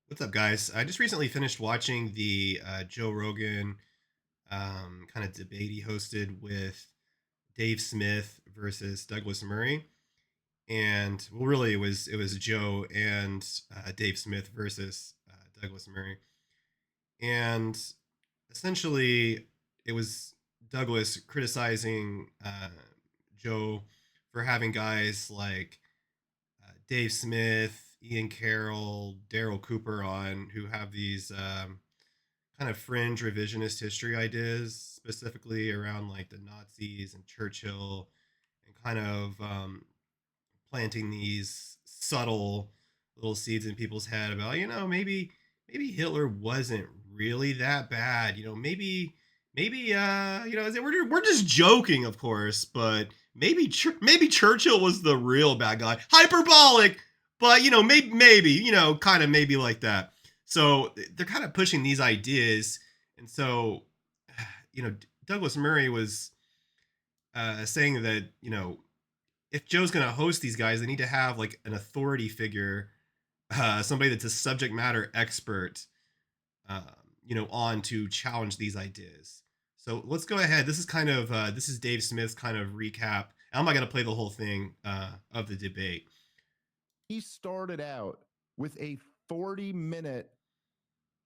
What's up, guys? I just recently finished watching the Joe Rogan kind of debate he hosted with Dave Smith versus Douglas Murray, and well, really, it was Joe and Dave Smith versus Douglas Murray, and essentially, it was Douglas criticizing Joe for having guys like Dave Smith, Ian Carroll, Daryl Cooper on who have these kind of fringe revisionist history ideas, specifically around like the Nazis and Churchill, and kind of planting these subtle little seeds in people's head about maybe Hitler wasn't really that bad. Maybe we're just joking, of course, but maybe Churchill was the real bad guy. Hyperbolic, but maybe kind of maybe like that. So they're kind of pushing these ideas, and so Douglas Murray was saying that if Joe's going to host these guys, they need to have like an authority figure, somebody that's a subject matter expert, um, on to challenge these ideas. So let's go ahead. This is Dave Smith's kind of recap. I'm not going to play the whole thing of the debate. He started out with a 40-minute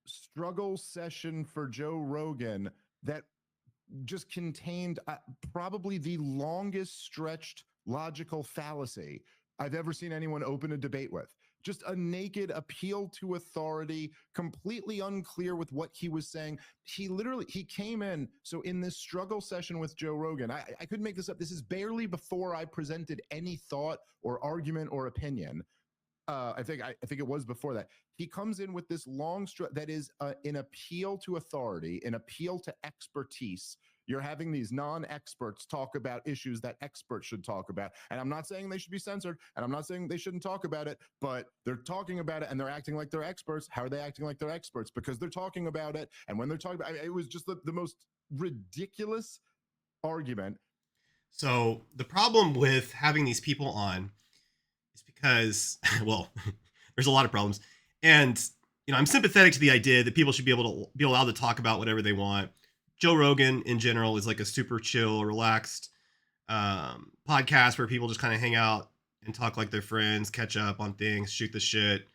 struggle session for Joe Rogan that just contained probably the longest stretched logical fallacy I've ever seen anyone open a debate with. Just a naked appeal to authority, completely unclear with what he was saying. He came in. So in this struggle session with Joe Rogan, I couldn't make this up. This is barely before I presented any thought or argument or opinion. I think it was before that. He comes in with this long that is an appeal to authority, an appeal to expertise. You're having these non-experts talk about issues that experts should talk about. And I'm not saying they should be censored, and I'm not saying they shouldn't talk about it, but they're talking about it and they're acting like they're experts. How are they acting like they're experts? Because they're talking about it. And when they're talking about it, it was just the most ridiculous argument. So the problem with having these people on is because, well, there's a lot of problems, and I'm sympathetic to the idea that people should be able to be allowed to talk about whatever they want. Joe Rogan, in general, is like a super chill, relaxed podcast where people just kind of hang out and talk like they're friends, catch up on things, shoot the shit,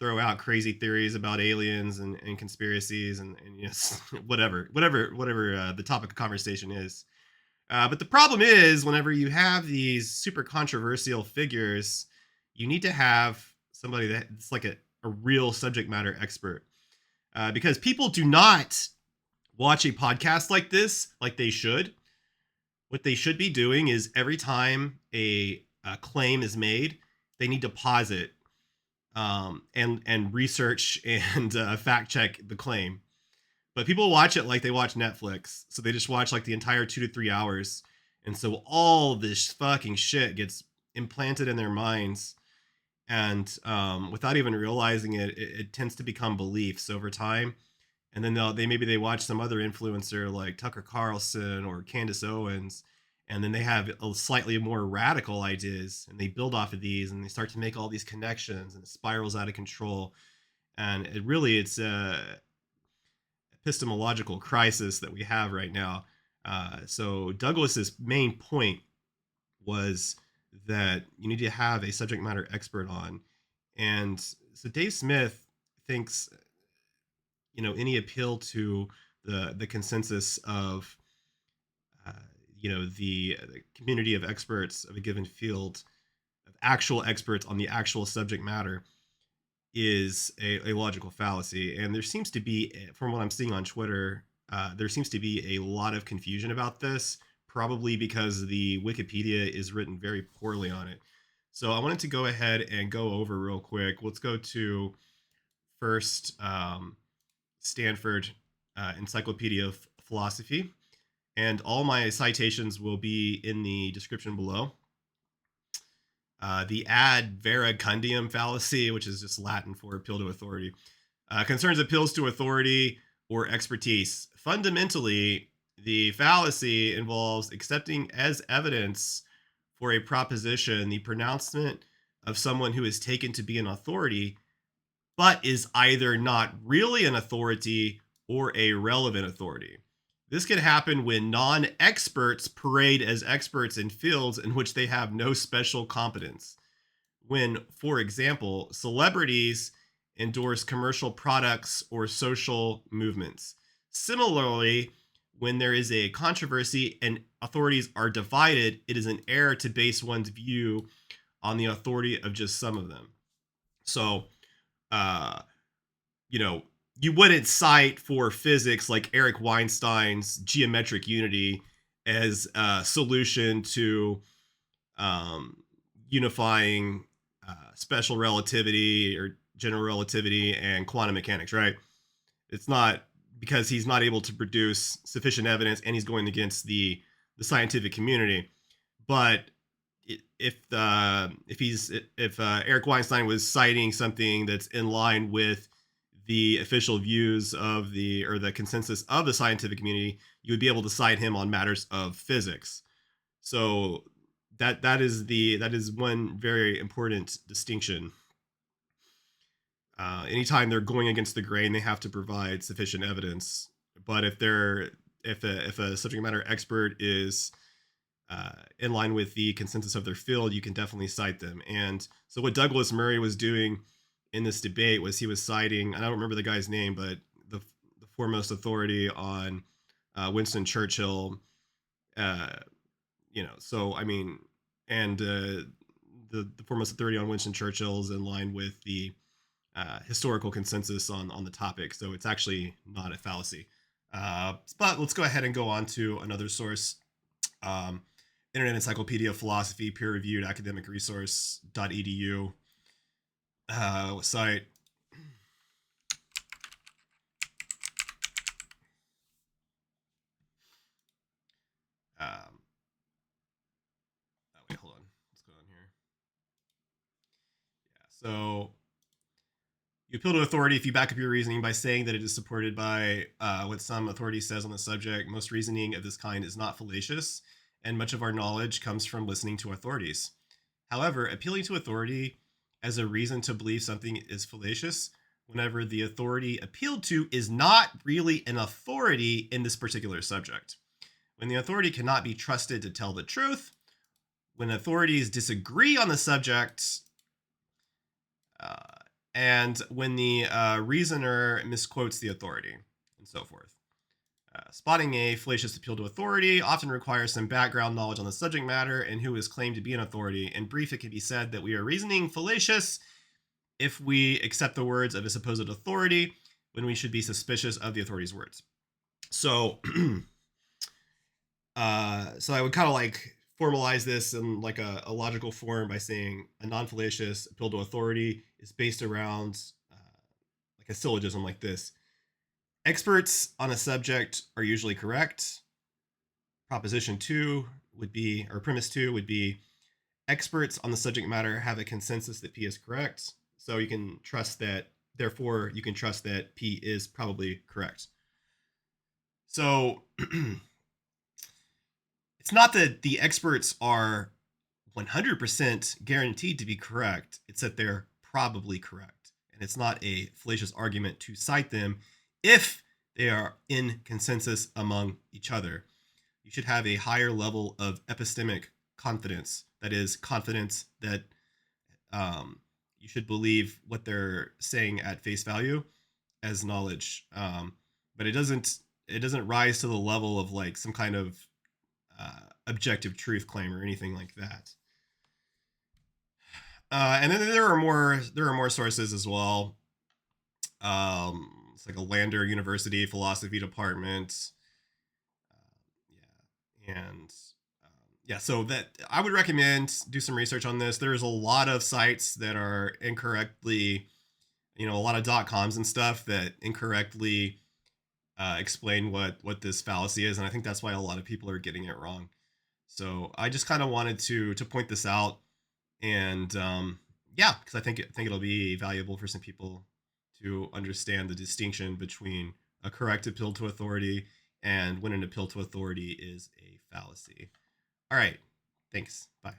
throw out crazy theories about aliens and conspiracies and yes, whatever the topic of conversation is. But the problem is, whenever you have these super controversial figures, you need to have somebody that's like a real subject matter expert. Because people do not watch a podcast like this like they should. What they should be doing is every time a claim is made, they need to pause it and research and fact check the claim. But people watch it like they watch Netflix. So they just watch like the entire 2 to 3 hours. And so all this fucking shit gets implanted in their minds. And without even realizing it tends to become beliefs over time. And then they watch some other influencer like Tucker Carlson or Candace Owens. And then they have a slightly more radical ideas and they build off of these and they start to make all these connections and it spirals out of control. And it's epistemological crisis that we have right now. So Douglas's main point was that you need to have a subject matter expert on, and so Dave Smith thinks any appeal to the consensus of uh, the community of experts of a given field of actual experts on the actual subject matter is a logical fallacy. And there seems to be, from what I'm seeing on Twitter, there seems to be a lot of confusion about this, probably because the Wikipedia is written very poorly on it. So I wanted to go ahead and go over real quick. Let's go to first Stanford Encyclopedia of Philosophy. And all my citations will be in the description below. The ad veracundium fallacy, which is just Latin for appeal to authority, concerns appeals to authority or expertise. Fundamentally, the fallacy involves accepting as evidence for a proposition the pronouncement of someone who is taken to be an authority but is either not really an authority or a relevant authority. This can happen when non experts parade as experts in fields in which they have no special competence. When, for example, celebrities endorse commercial products or social movements. Similarly, when there is a controversy and authorities are divided, it is an error to base one's view on the authority of just some of them. So, uh, you know, you wouldn't cite for physics like Eric Weinstein's geometric unity as a solution to um, unifying special relativity or general relativity and quantum mechanics, right? It's not because he's not able to produce sufficient evidence and he's going against the scientific community. But if Eric Weinstein was citing something that's in line with the official views of the consensus of the scientific community, you would be able to cite him on matters of physics. So that is one very important distinction. Anytime they're going against the grain, they have to provide sufficient evidence. But if a subject matter expert is in line with the consensus of their field, you can definitely cite them. And so what Douglas Murray was doing in this debate was he was citing, I don't remember the guy's name, but the foremost authority on Winston Churchill. Uh, so I mean, and the foremost authority on Winston Churchill is in line with the historical consensus on the topic. So it's actually not a fallacy. But let's go ahead and go on to another source. Um, Internet Encyclopedia of Philosophy, peer-reviewed academic resource.edu site. Um, wait, hold on. What's going on here? Yeah, so you appeal to authority if you back up your reasoning by saying that it is supported by what some authority says on the subject. Most reasoning of this kind is not fallacious, and much of our knowledge comes from listening to authorities. However, appealing to authority as a reason to believe something is fallacious whenever the authority appealed to is not really an authority in this particular subject. When the authority cannot be trusted to tell the truth, when authorities disagree on the subject, uh, and when the reasoner misquotes the authority, and so forth. Spotting a fallacious appeal to authority often requires some background knowledge on the subject matter and who is claimed to be an authority. In brief, it can be said that we are reasoning fallacious if we accept the words of a supposed authority when we should be suspicious of the authority's words. So, so I would kind of like formalize this in like a logical form by saying a non-fallacious appeal to authority is based around like a syllogism like this. Experts on a subject are usually correct. Proposition 2 would be, or premise 2 would be, experts on the subject matter have a consensus that P is correct. So you can trust that, therefore, you can trust that P is probably correct. So it's not that the experts are 100% guaranteed to be correct, it's that they're probably correct. And it's not a fallacious argument to cite them if they are in consensus among each other. You should have a higher level of epistemic confidence. That is, confidence that you should believe what they're saying at face value as knowledge. But it doesn't rise to the level of like some kind of objective truth claim or anything like that. And then there are more sources as well. It's like a Lander University philosophy department. And yeah, so that I would recommend do some research on this. There's a lot of sites that are incorrectly, a lot of .coms and stuff that incorrectly explain what this fallacy is, and I think that's why a lot of people are getting it wrong. So I just kind of wanted to point this out, and yeah, because I think it'll be valuable for some people to understand the distinction between a correct appeal to authority and when an appeal to authority is a fallacy. All right, thanks. Bye.